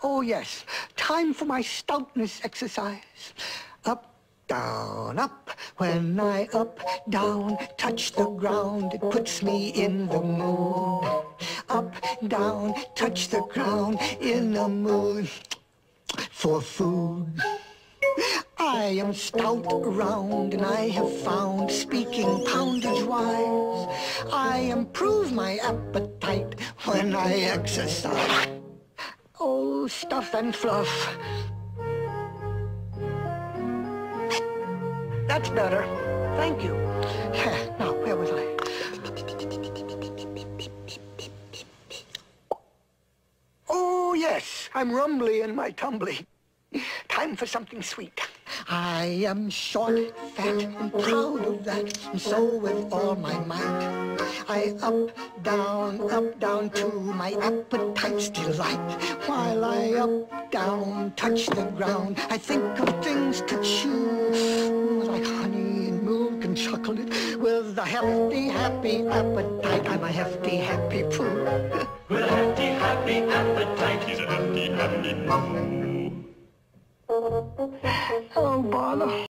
Oh, yes. Time for my stoutness exercise. Up, down, up. When I up, down, touch the ground, it puts me in the mood. Up, down, touch the ground, in the mood for food. I am stout around, and I have found, speaking poundage-wise, I improve my appetite when I exercise. Oh, stuff and fluff. That's better. Thank you. Now, where was I? Oh, yes, I'm rumbly in my tumbly. Time for something sweet. I am short, fat, and proud of that, and so with all my might, I up, down to my appetite's delight. While I up, down, touch the ground, I think of things to chew, like honey and milk and chocolate. With a hefty, happy appetite, I'm a hefty, happy poo. With a hefty, happy appetite, he's a hefty, happy poo. Oh, bother.